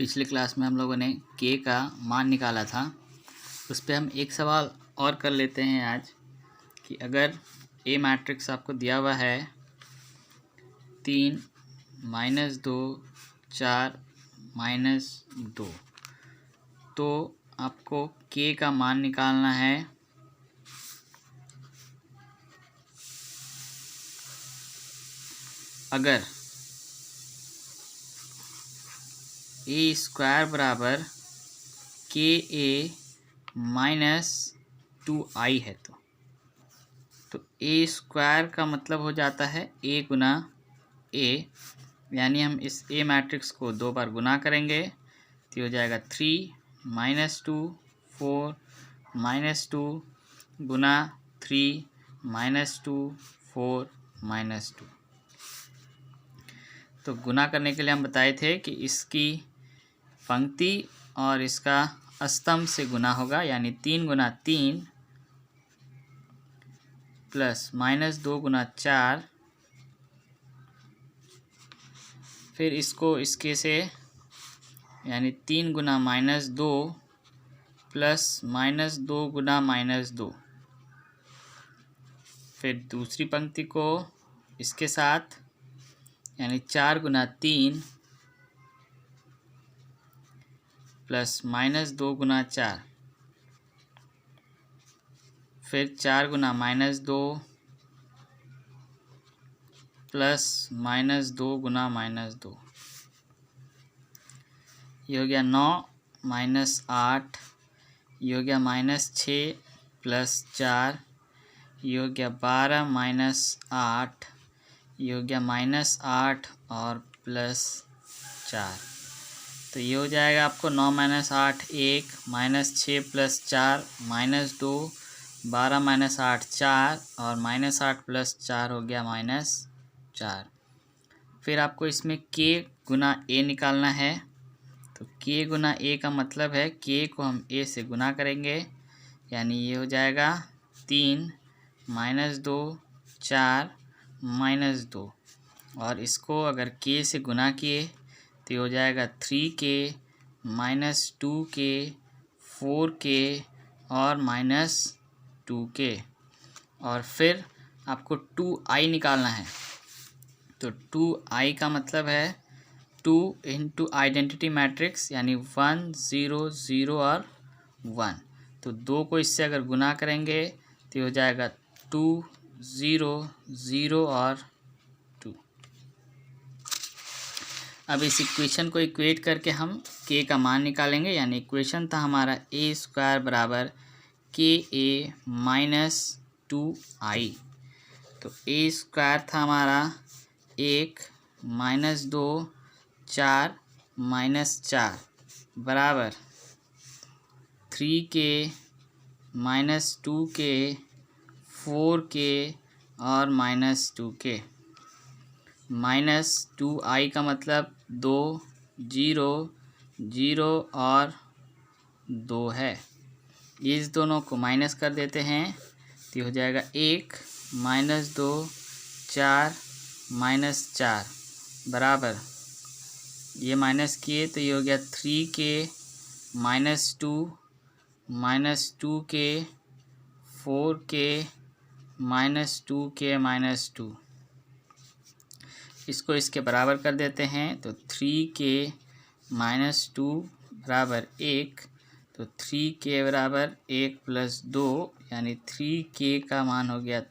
पिछले क्लास में हम लोगों ने के का मान निकाला था। उस पर हम एक सवाल और कर लेते हैं आज कि अगर ए मैट्रिक्स आपको दिया हुआ है 3 -2 4 -2 तो आपको के का मान निकालना है अगर ए स्क्वायर बराबर के ए -2i है तो ए स्क्वायर का मतलब हो जाता है ए गुना ए, यानी हम इस ए मैट्रिक्स को 2 बार गुना करेंगे तो हो जाएगा 3 -2 4 -2 गुना 3 -2 4 -2। तो गुना करने के लिए हम बताए थे कि इसकी पंक्ति और इसका स्तंभ से गुना होगा, यानी 3 गुना 3 प्लस -2 गुना 4, फिर इसको इसके से यानी 3 गुना -2 प्लस -2 गुना -2, फिर दूसरी पंक्ति को इसके साथ यानी 4 गुना 3 प्लस -2 गुना 4, फिर 4 गुना -2 प्लस -2 गुना -2, ये हो गया 9 -8, ये हो गया -6 प्लस 4, ये हो गया 12 -8, ये हो गया -8 और प्लस 4। तो ये हो जाएगा आपको 9 -8 1, -6 प्लस 4 -2, 12 -8 4 और -8 प्लस 4 हो गया -4। फिर आपको इसमें के गुना ए निकालना है। तो के गुना ए का मतलब है के को हम ए से गुना करेंगे, यानी ये हो जाएगा 3 -2 4 -2, और इसको अगर के से गुना किए तो हो जाएगा 3k -2k 4k और -2k, और फिर आपको 2i निकालना है। तो 2i का मतलब है 2 इंटू आइडेंटिटी मैट्रिक्स, यानी 1 0 0 और 1। तो 2 को इससे अगर गुना करेंगे तो हो जाएगा 2 0 0 और 2। अब इस इक्वेशन को इक्वेट करके हम के का मान निकालेंगे, यानी इक्वेशन था हमारा ए स्क्वायर बराबर के ए -2i। तो ए स्क्वायर था हमारा 1 -2 4 -4 बराबर 3k -2k 4k और -2k। -2i का मतलब 2 0 0 और 2 है। इस दोनों को माइनस कर देते हैं तो हो जाएगा 1 -2 4 -4 बराबर, ये माइनस किए तो ये हो गया 3k -2 -2k 4k -2k -2। इसको इसके बराबर कर देते हैं तो 3k -2 बराबर 1, तो 3k बराबर 1 + 2, यानी 3k का मान हो गया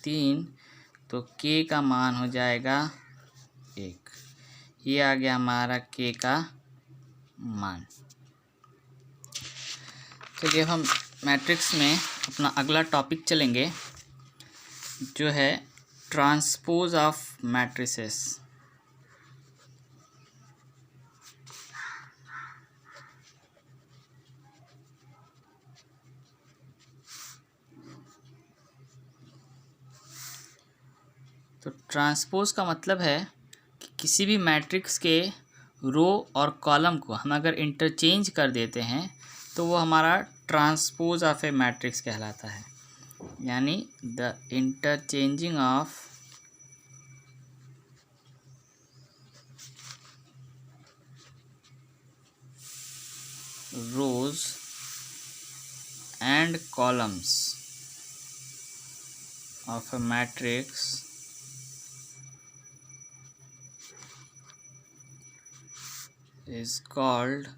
3, तो k का मान हो जाएगा 1। ये आ गया हमारा के का मान। चलिए हम मैट्रिक्स में अपना अगला टॉपिक चलेंगे, जो है ट्रांसपोज ऑफ मैट्रिसेस। तो ट्रांसपोज का मतलब है कि किसी भी मैट्रिक्स के रो और कॉलम को हम अगर इंटरचेंज कर देते हैं तो वो हमारा ट्रांसपोज ऑफ ए मैट्रिक्स कहलाता है, यानी the interchanging of rows and columns of a matrix is called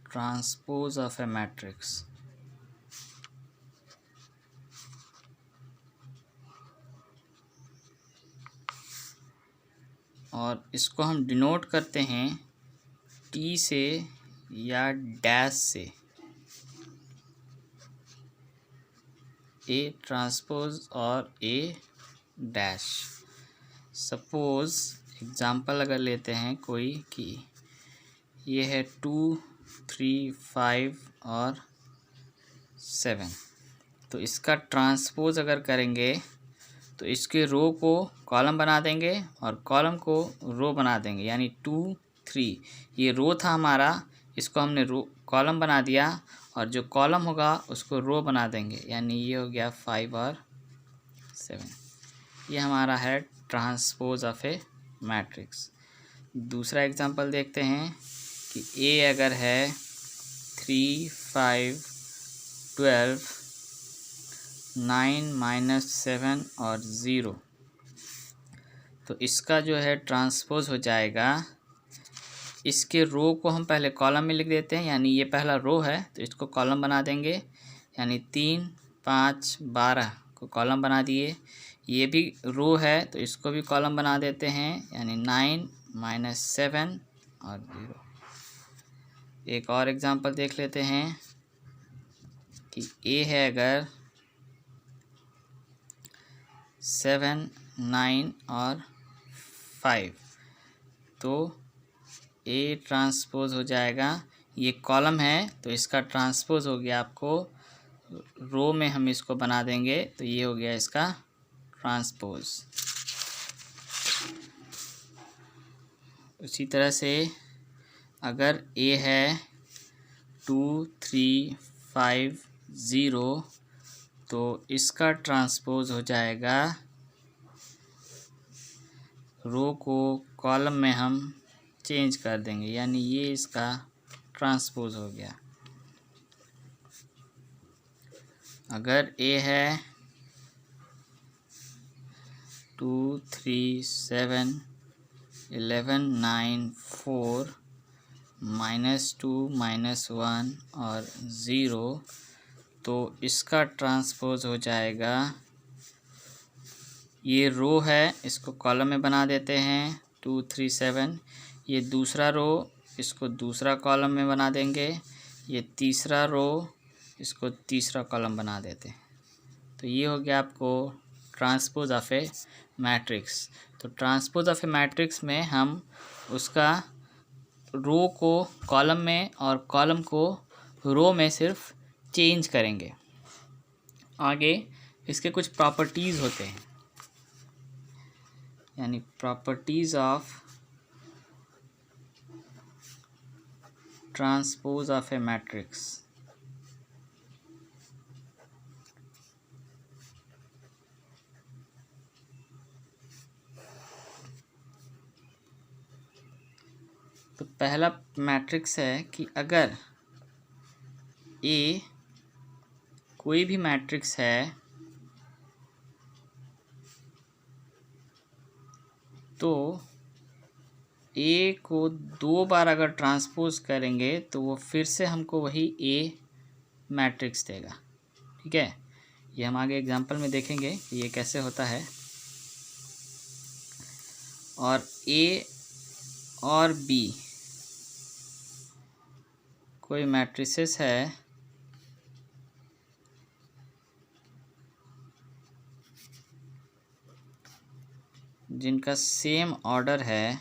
transpose of a matrix. और इसको हम डिनोट करते हैं T से या डैश से, A ट्रांसपोज और A डैश। सपोज एग्जांपल अगर लेते हैं कोई कि ये है 2, 3, 5 और 7, तो इसका ट्रांसपोज अगर करेंगे तो इसके रो को कॉलम बना देंगे और कॉलम को रो बना देंगे, यानी 2, 3 ये रो था हमारा, इसको हमने रो कॉलम बना दिया और जो कॉलम होगा उसको रो बना देंगे, यानी ये हो गया 5 और 7। ये हमारा है ट्रांसपोज ऑफ ए मैट्रिक्स। दूसरा एग्जांपल देखते हैं कि ए अगर है 3, 5, 12, 9 - 7 और 0, तो इसका जो है ट्रांसपोज हो जाएगा, इसके रो को हम पहले कॉलम में लिख देते हैं, यानी ये पहला रो है तो इसको कॉलम बना देंगे, यानी 3, 5, 12 को कॉलम बना दिए। ये भी रो है तो इसको भी कॉलम बना देते हैं, यानी 9 - 7 और 0। एक और एग्जांपल देख लेते हैं कि ए है अगर 7, 9 और 5, तो ए ट्रांसपोज हो जाएगा, ये कॉलम है तो इसका ट्रांसपोज हो गया, आपको रो में हम इसको बना देंगे तो ये हो गया इसका ट्रांसपोज। उसी तरह से अगर ए है 2, 3, 5, 0, तो इसका ट्रांसपोज हो जाएगा, रो को कॉलम में हम चेंज कर देंगे, यानी ये इसका ट्रांसपोज हो गया। अगर ए है 2, 3, 7, 11, 9, 4, -2, -1 और 0, तो इसका ट्रांसपोज हो जाएगा, ये रो है इसको कॉलम में बना देते हैं 2, 3, 7, ये दूसरा रो इसको दूसरा कॉलम में बना देंगे, ये तीसरा रो इसको तीसरा कॉलम बना देते हैं, तो ये हो गया आपको ट्रांसपोज ऑफ ए मैट्रिक्स। तो ट्रांसपोज ऑफ ए मैट्रिक्स में हम उसका रो को कॉलम में और कॉलम को रो में सिर्फ चेंज करेंगे। आगे इसके कुछ प्रॉपर्टीज़ होते हैं, यानी properties of transpose of A matrix. तो पहला मैट्रिक्स है कि अगर ए कोई भी मैट्रिक्स है तो ए को 2 बार अगर ट्रांसपोज करेंगे तो वो फिर से हमको वही ए मैट्रिक्स देगा। ठीक है, ये हम आगे एग्जांपल में देखेंगे कि ये कैसे होता है। और ए और बी कोई मैट्रिसेस है जिनका सेम ऑर्डर है,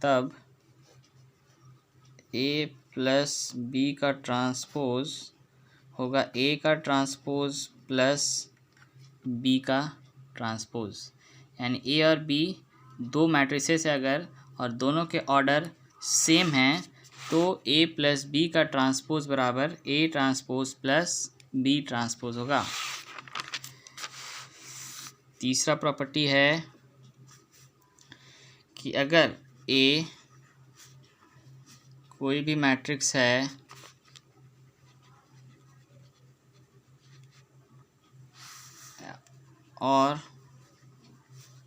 तब ए प्लस बी का ट्रांसपोज होगा ए का ट्रांसपोज प्लस बी का ट्रांसपोज, यानी ए और बी 2 मैट्रिसेस है अगर और दोनों के ऑर्डर सेम हैं तो ए प्लस बी का ट्रांसपोज बराबर A transpose plus B transpose होगा। तीसरा प्रॉपर्टी है कि अगर ए कोई भी मैट्रिक्स है और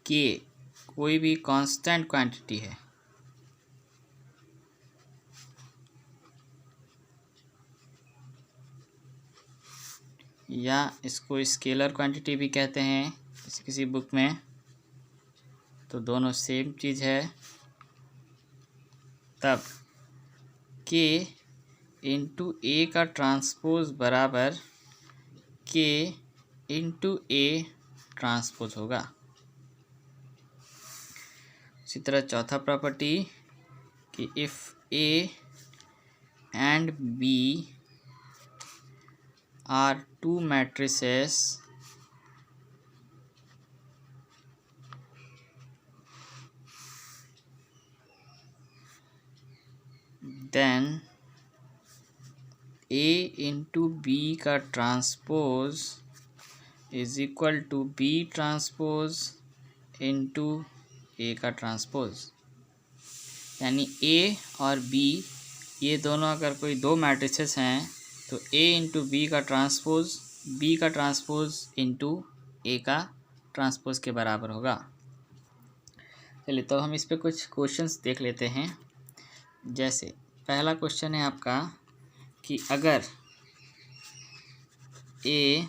के कोई भी कांस्टेंट क्वांटिटी है, या इसको स्केलर क्वांटिटी भी कहते हैं किसी किसी बुक में, तो दोनों सेम चीज़ है, तब के इंटू ए का ट्रांसपोज बराबर के इंटू ए ट्रांसपोज होगा। इसी तरह चौथा प्रॉपर्टी कि if A and B are two matrices then A into B का transpose is equal to B transpose into A का ट्रांसपोज। यानी ए और बी ये दोनों अगर कोई दो मैट्रिसेस हैं तो ए इंटू बी का ट्रांसपोज इंटू ए का ट्रांसपोज के बराबर होगा। चलिए तो हम इस पे कुछ क्वेश्चंस देख लेते हैं। जैसे पहला क्वेश्चन है आपका कि अगर ए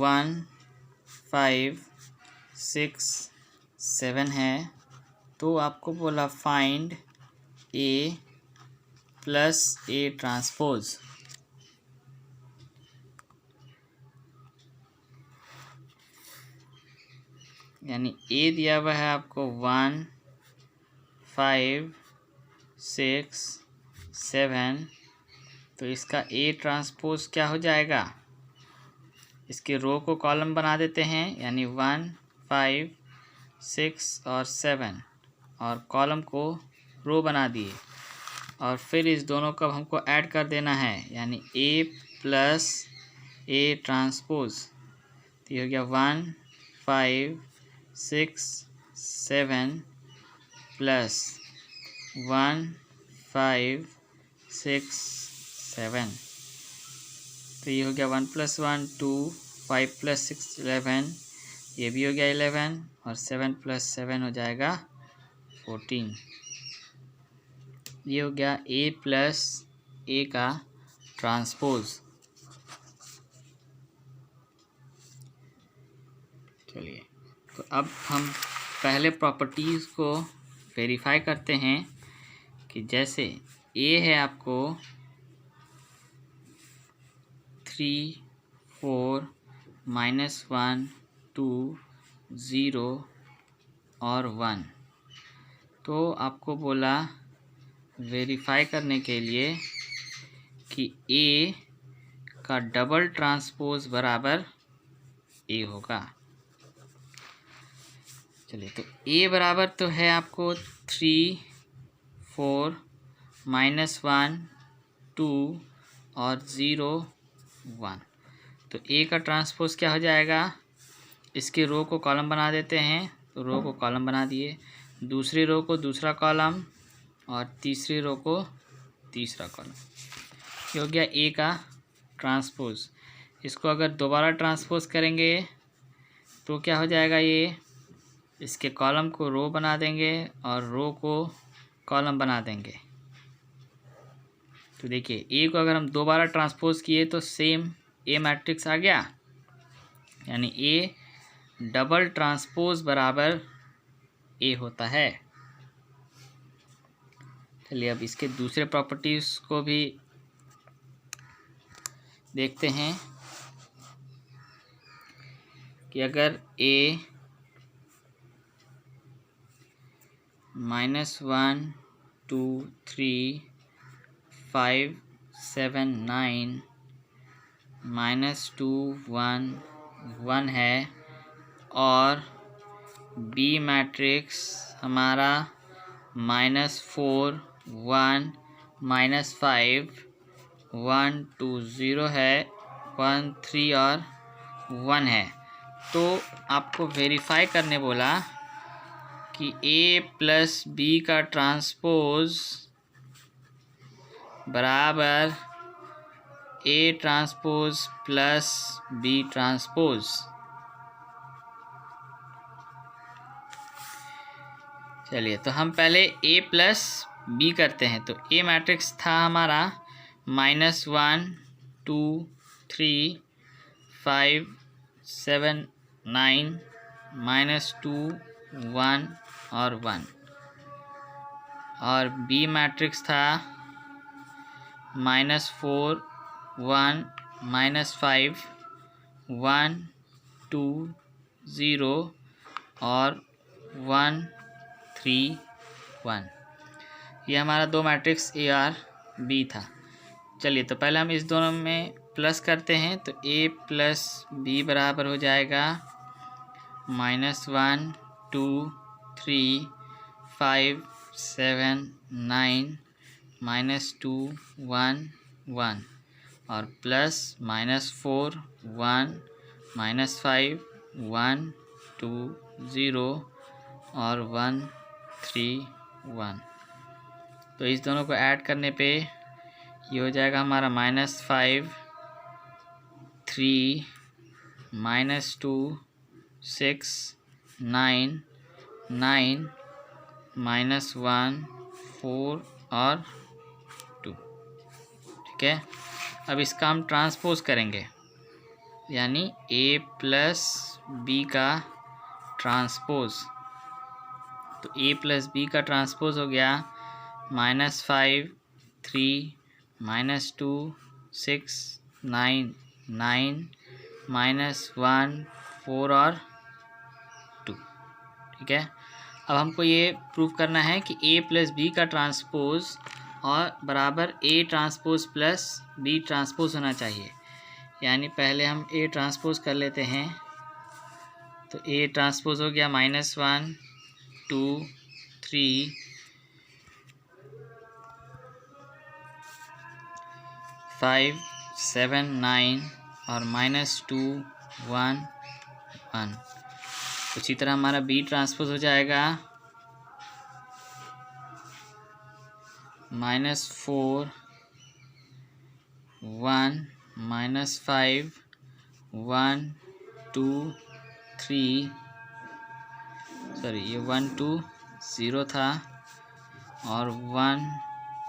1 5 6 7 है तो आपको बोला find A plus A transpose. यानी ए दिया हुआ है आपको 1 5 6 7, तो इसका ए ट्रांसपोज क्या हो जाएगा, इसके रो को कॉलम बना देते हैं, यानी 1 5 6 और 7, और कॉलम को रो बना दिए, और फिर इस दोनों को हमको ऐड कर देना है, यानी ए प्लस ए ट्रांसपोज। तो ये हो गया 1 5 6 7 प्लस 1 5 6 7, तो ये हो गया 1 + 1 2, 5 + 6 11, ये भी हो गया 11, और 7 + 7 हो जाएगा 14। ये हो गया ए प्लस ए का ट्रांसपोज। चलिए तो अब हम पहले प्रॉपर्टीज़ को वेरीफाई करते हैं कि जैसे ए है आपको 3 4 -1 2 0 और 1, तो आपको बोला वेरीफाई करने के लिए कि ए का डबल ट्रांसपोज बराबर ए होगा। चलिए तो ए बराबर तो है आपको 3 4 -1 2 और 0 1, तो ए का ट्रांसपोज क्या हो जाएगा, इसके रो को कॉलम बना देते हैं, तो रो को कॉलम बना दिए, दूसरी रो को दूसरा कॉलम और तीसरी रो को तीसरा कॉलम। ये हो गया ए का ट्रांसपोज। इसको अगर दोबारा ट्रांसपोज करेंगे तो क्या हो जाएगा, ये इसके कॉलम को रो बना देंगे और रो को कॉलम बना देंगे। तो देखिए ए को अगर हम दोबारा ट्रांसपोज किए तो सेम ए मैट्रिक्स आ गया, यानी ए डबल ट्रांसपोज बराबर ए होता है। चलिए अब इसके दूसरे प्रॉपर्टीज़ को भी देखते हैं कि अगर ए -1 2 3 5 7 9 -2 1 1 है, और बी मैट्रिक्स हमारा -4 1 -5 1 2 0 है, 1 3 और 1 है, तो आपको वेरीफाई करने बोला कि ए प्लस बी का ट्रांसपोज बराबर A transpose plus B transpose. चलिए तो हम पहले ए प्लस बी करते हैं। तो ए मैट्रिक्स था हमारा -1 2 3 5 7 9 -2 1 और 1, और बी मैट्रिक्स था -4 1 -5 1 2 0 और 1 3 1। ये हमारा दो मैट्रिक्स ए और बी था। चलिए तो पहले हम इस दोनों में प्लस करते हैं। तो ए प्लस बी बराबर हो जाएगा -1 2 3 5 7 9 -2 1 1 और प्लस -4 1 -5 1 2 0 और 1 3 1। तो इस दोनों को ऐड करने पे ये हो जाएगा हमारा -5 3 -2 6 9 9 -1 4 और 2। ठीक है, अब इसका हम ट्रांसपोज करेंगे, यानी ए प्लस बी का ट्रांसपोज। तो ए प्लस बी का ट्रांसपोज हो गया -5 3 -2 6 9 9 -1 4 और 2। ठीक है, अब हमको ये प्रूव करना है कि ए प्लस बी का ट्रांसपोज और बराबर A transpose plus B transpose होना चाहिए। यानी पहले हम ए ट्रांसपोज कर लेते हैं। तो ए ट्रांसपोज हो गया -1 2 3 5 7 9 और -2 1 1। उसी तरह हमारा बी ट्रांसपोज हो जाएगा -4 1 -5 1 2 3, सॉरी ये 1 2 0 था और 1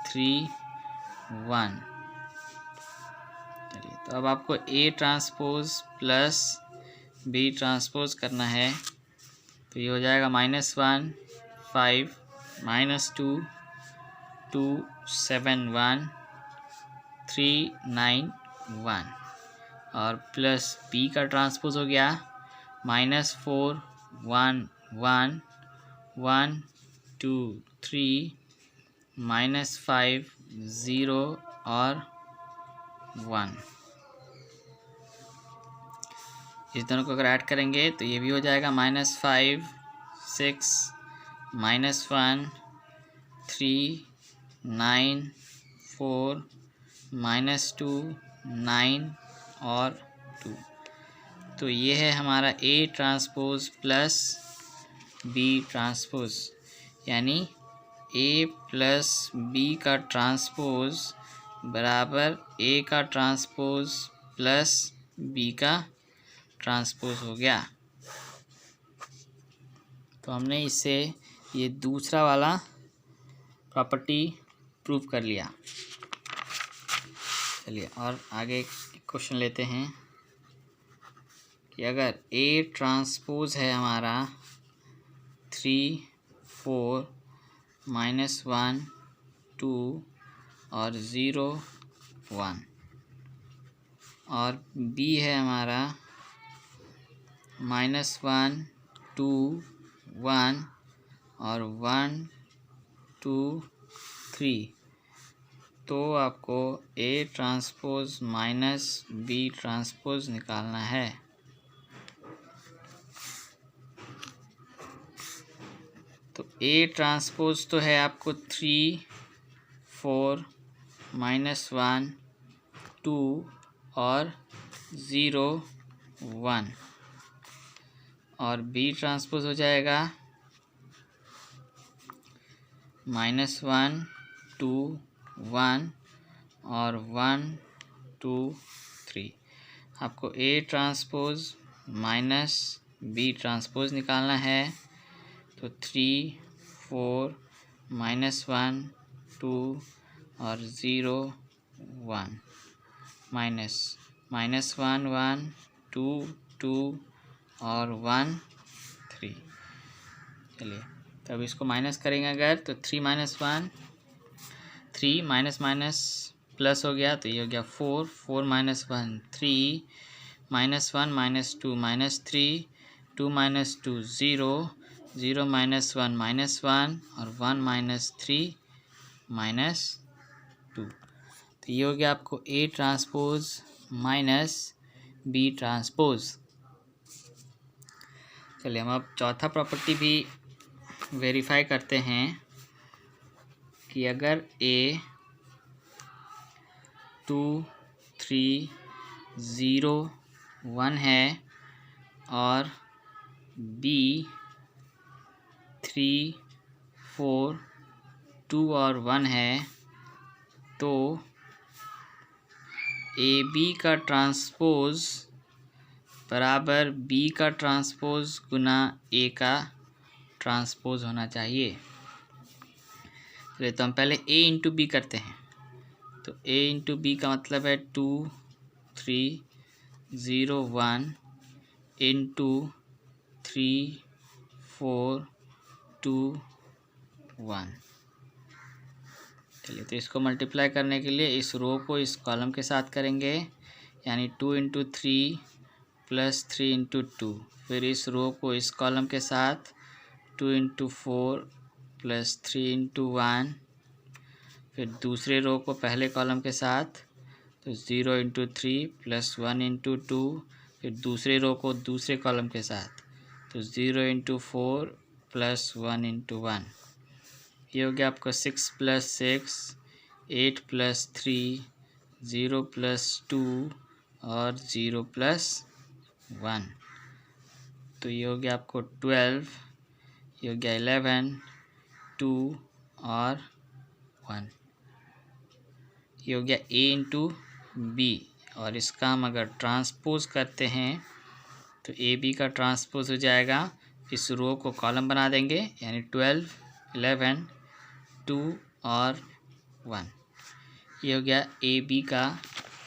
3 1। चलिए तो अब आपको A transpose plus B transpose करना है। तो ये हो जाएगा -1 5 -2 2 7 1 3 9 1 और प्लस बी का ट्रांसपोज हो गया -4 1 1 1 2 3 -5 0 और 1। इस दोनों को अगर ऐड करेंगे तो ये भी हो जाएगा -5 6 -1 3 9 4 -2 9 और 2। तो ये है हमारा A transpose plus B transpose, यानी ए प्लस बी का ट्रांसपोज बराबर ए का ट्रांसपोज प्लस बी का ट्रांसपोज हो गया। तो हमने इससे ये दूसरा वाला प्रॉपर्टी प्रूव कर लिया। चलिए और आगे क्वेश्चन लेते हैं कि अगर ए ट्रांसपोज है हमारा 3 4 -1 2 और 0 1 और बी है हमारा -1 2 1 और 1 2 3, तो आपको A transpose minus B transpose निकालना है। तो ए ट्रांसपोज तो है आपको 3 4 -1 2 और 0 1, और बी ट्रांसपोज हो जाएगा -1 2 1 और 1 2 3। आपको A transpose minus B transpose निकालना है, तो 3 4 -1 2 और 0 1 -1 1 2 2 और 1 3। चलिए, तब इसको माइनस करेंगे अगर, तो 3 -1 3 माइनस माइनस प्लस हो गया, तो ये हो गया 4 4 -1 3 -1 -2 -3 2 -2 0 0 -1 -1 और 1 -3 -2। तो ये हो गया आपको A transpose minus B transpose. चलिए, हम अब चौथा प्रॉपर्टी भी वेरीफाई करते हैं कि अगर ए 2 3 0 1 है और बी 3 4 2 और 1 है, तो ए बी का ट्रांसपोज बराबर बी का ट्रांसपोज गुना ए का ट्रांसपोज होना चाहिए। तो हम पहले ए इंटू बी करते हैं। तो ए इंटू बी का मतलब है 2 3 0 1 इंटू 3 4 2 1। चलिए, तो इसको मल्टीप्लाई करने के लिए इस रो को इस कॉलम के साथ करेंगे, यानी 2 इंटू 3 प्लस 3 इंटू 2। फिर इस रो को इस कॉलम के साथ 2 इंटू 4 प्लस 3 इंटू 1। फिर दूसरे रो को पहले कॉलम के साथ, तो 0 इंटू 3 प्लस 1 इंटू 2। फिर दूसरे रो को दूसरे कॉलम के साथ, तो 0 इंटू 4 प्लस 1 इंटू 1। ये हो गया आपको 6 प्लस 6 8 प्लस 3 0 प्लस 2 और 0 प्लस 1। तो ये हो गया आपको 12, ये हो गया 11 2 और 1। ये हो गया ए इंटू बी, और इसका हम अगर ट्रांसपोज करते हैं तो ए बी का ट्रांसपोज हो जाएगा, इस रो को कॉलम बना देंगे, यानी 12 11 2 और 1। ये हो गया ए बी का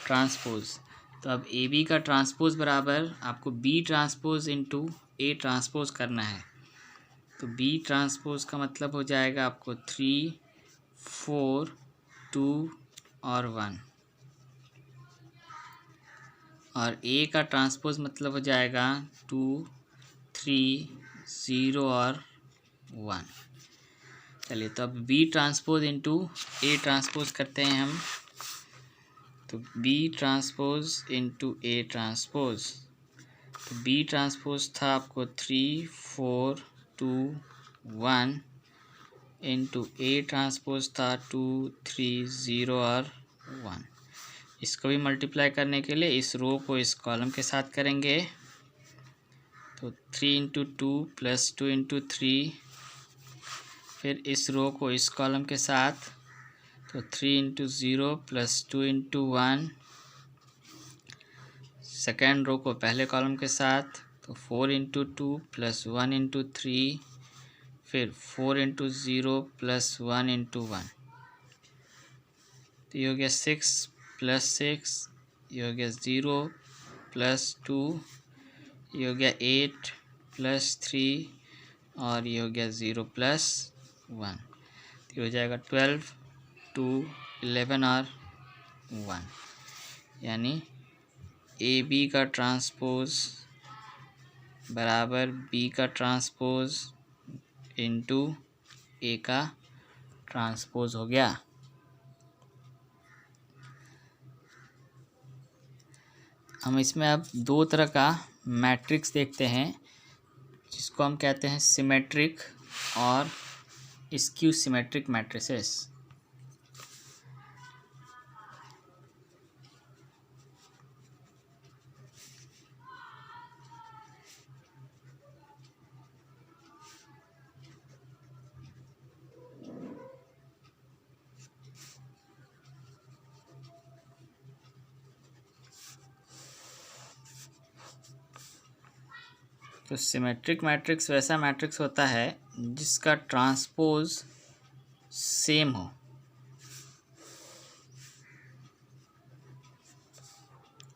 ट्रांसपोज। तो अब ए बी का ट्रांसपोज बराबर आपको B transpose into A transpose करना है। तो बी ट्रांसपोज का मतलब हो जाएगा आपको 3 4 2 और 1, और ए का ट्रांसपोज मतलब हो जाएगा 2 3 0 और 1। चलिए, तो अब B transpose into A transpose करते हैं हम। तो B transpose into A transpose, तो बी ट्रांसपोज था आपको 3 4 2 1 इंटू ए ट्रांसपोज था 2 3 0 और 1। इसको भी मल्टीप्लाई करने के लिए इस रो को इस कॉलम के साथ करेंगे। तो 3 इंटू 2 प्लस 2 इंटू 3। फिर इस रो को इस कॉलम के साथ, तो 3 into 0 plus 2 into 1। Second row को पहले कॉलम के साथ, तो 4 इंटू 2 प्लस 1 इंटू 3। फिर 4 इंटू 0 प्लस 1 इंटू 1। तो ये हो गया 6 प्लस 6, ये हो गया 0 प्लस 2, ये हो गया 8 प्लस 3 और ये हो गया 0 प्लस 1। तो ये हो जाएगा 12 2 11 और 1, यानी ए बी का ट्रांसपोज बराबर बी का ट्रांसपोज इंटू ए का ट्रांसपोज हो गया। हम इसमें अब दो तरह का मैट्रिक्स देखते हैं, जिसको हम कहते हैं सिमेट्रिक और स्क्यू सिमेट्रिक मैट्रिसेस। तो सिमेट्रिक मैट्रिक्स वैसा मैट्रिक्स होता है जिसका ट्रांसपोज सेम हो।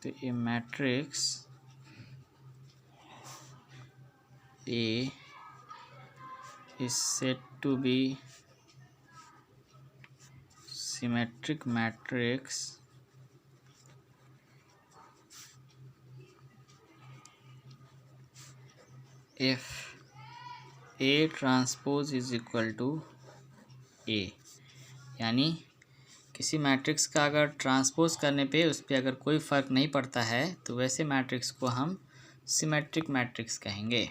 तो ये matrix A is said to be symmetric matrix if A transpose is equal to A। यानी किसी मैट्रिक्स का अगर ट्रांसपोज करने पे उस पर अगर कोई फ़र्क नहीं पड़ता है तो वैसे मैट्रिक्स को हम सिमेट्रिक मैट्रिक्स कहेंगे।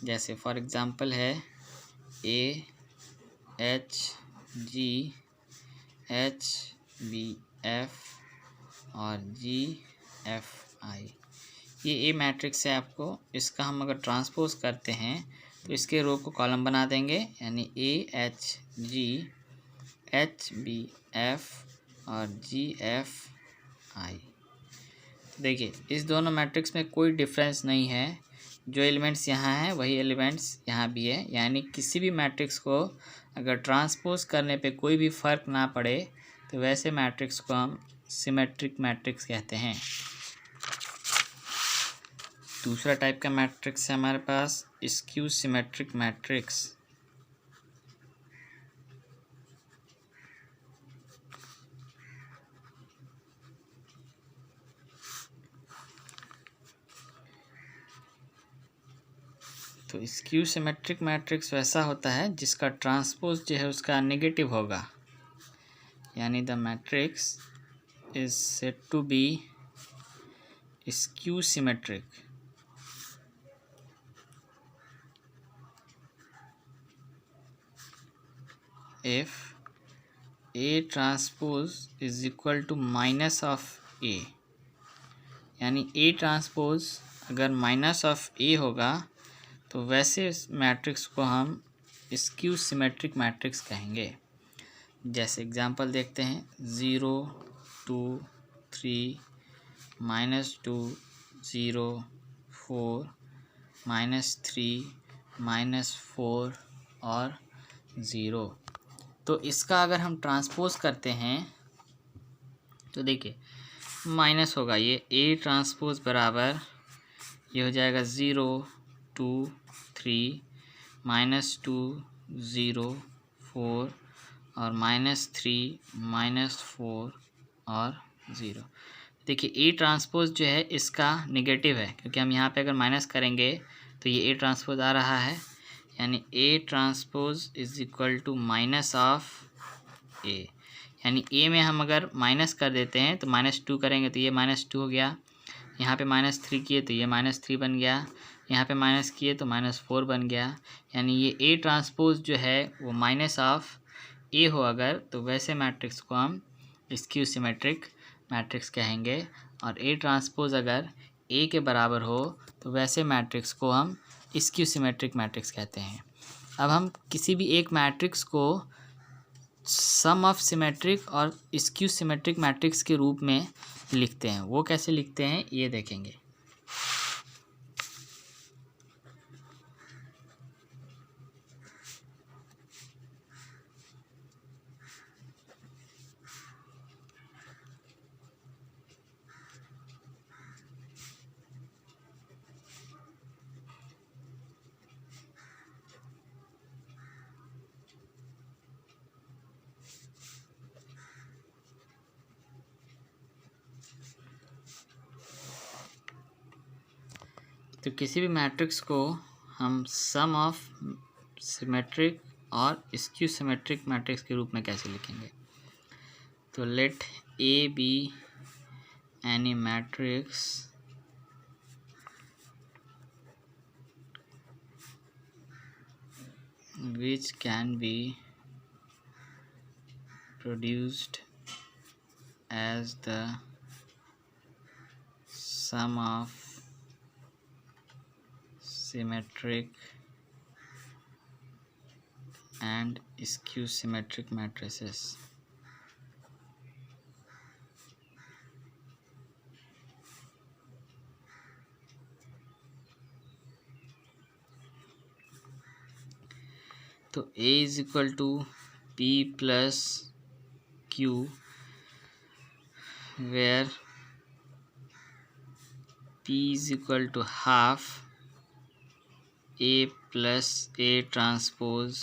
जैसे फॉर एग्ज़ाम्पल है A H G H B F और G F I। ये A मैट्रिक्स है आपको, इसका हम अगर ट्रांसपोज करते हैं तो इसके रो को कॉलम बना देंगे, यानी A H G H B F और G F I। देखिए इस दोनों मैट्रिक्स में कोई डिफरेंस नहीं है, जो एलिमेंट्स यहाँ हैं वही एलिमेंट्स यहाँ भी है। यानी किसी भी मैट्रिक्स को अगर ट्रांसपोज करने पे कोई भी फ़र्क ना पड़े तो वैसे मैट्रिक्स को हम सिमेट्रिक मैट्रिक्स कहते हैं। दूसरा टाइप का मैट्रिक्स है हमारे पास स्क्यू सिमेट्रिक मैट्रिक्स। तो स्क्यू सिमेट्रिक मैट्रिक्स वैसा होता है जिसका ट्रांसपोज जो है उसका नेगेटिव होगा, यानी the matrix is said to be skew symmetric if A transpose is equal to minus of A। यानी A ट्रांसपोज अगर माइनस ऑफ A होगा तो वैसे मैट्रिक्स को हम स्क्यू सिमेट्रिक मैट्रिक्स कहेंगे। जैसे एग्जांपल देखते हैं 0 2 3 -2 0 4 -3 -4 और 0। तो इसका अगर हम ट्रांसपोज करते हैं तो देखिए माइनस होगा, ये A ट्रांसपोज बराबर ये हो जाएगा 0 2 3 -2 0 4 और -3 -4 और 0। देखिए A ट्रांसपोज जो है इसका नेगेटिव है, क्योंकि हम यहाँ पे अगर माइनस करेंगे तो ये A ट्रांसपोज आ रहा है, यानी A transpose is equal to minus of A। यानी A में हम अगर माइनस कर देते हैं तो -2 करेंगे तो ये -2 हो गया, यहाँ पे -3 किए तो ये -3 बन गया, यहाँ पे माइनस किए तो -4 बन गया। यानी ये A ट्रांसपोज जो है वो माइनस ऑफ A हो अगर, तो वैसे मैट्रिक्स को हम स्क्यू सिमेट्रिक मैट्रिक्स कहेंगे। और A ट्रांसपोज अगर A के बराबर हो तो वैसे मैट्रिक्स को हम स्क्यू सिमेट्रिक मैट्रिक्स कहते हैं। अब हम किसी भी एक मैट्रिक्स को सम ऑफ सिमेट्रिक और स्क्यू सिमेट्रिक मैट्रिक्स के रूप में लिखते हैं, वो कैसे लिखते हैं ये देखेंगे। तो किसी भी मैट्रिक्स को हम सम ऑफ सिमेट्रिक और स्क्यू सिमेट्रिक मैट्रिक्स के रूप में कैसे लिखेंगे। तो let A be any matrix which can be produced as the sum of symmetric and skew symmetric matrices। तो A is equal to P plus Q, where P is equal to half A plus A transpose,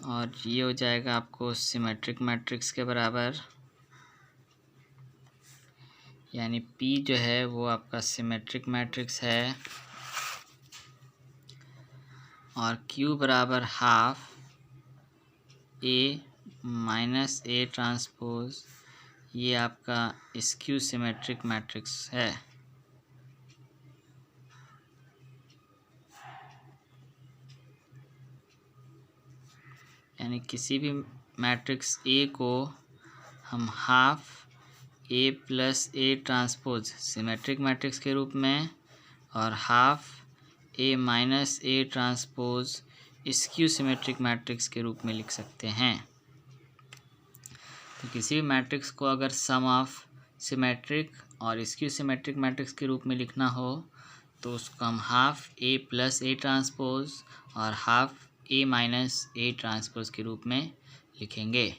और ये हो जाएगा आपको symmetric matrix के बराबर, यानी P जो है वो आपका सिमेट्रिक मैट्रिक्स है, और Q बराबर half A minus A transpose, ये आपका स्क्यू सिमेट्रिक मैट्रिक्स है। यानी किसी भी मैट्रिक्स A को हम half A plus A transpose symmetric matrix के रूप में और half A minus A transpose skew symmetric matrix के रूप में लिख सकते हैं। तो किसी भी मैट्रिक्स को अगर सम ऑफ सिमेट्रिक और स्क्यू सिमेट्रिक मैट्रिक्स के रूप में लिखना हो तो उसको हम half A plus A transpose और half A minus A transpose के रूप में लिखेंगे।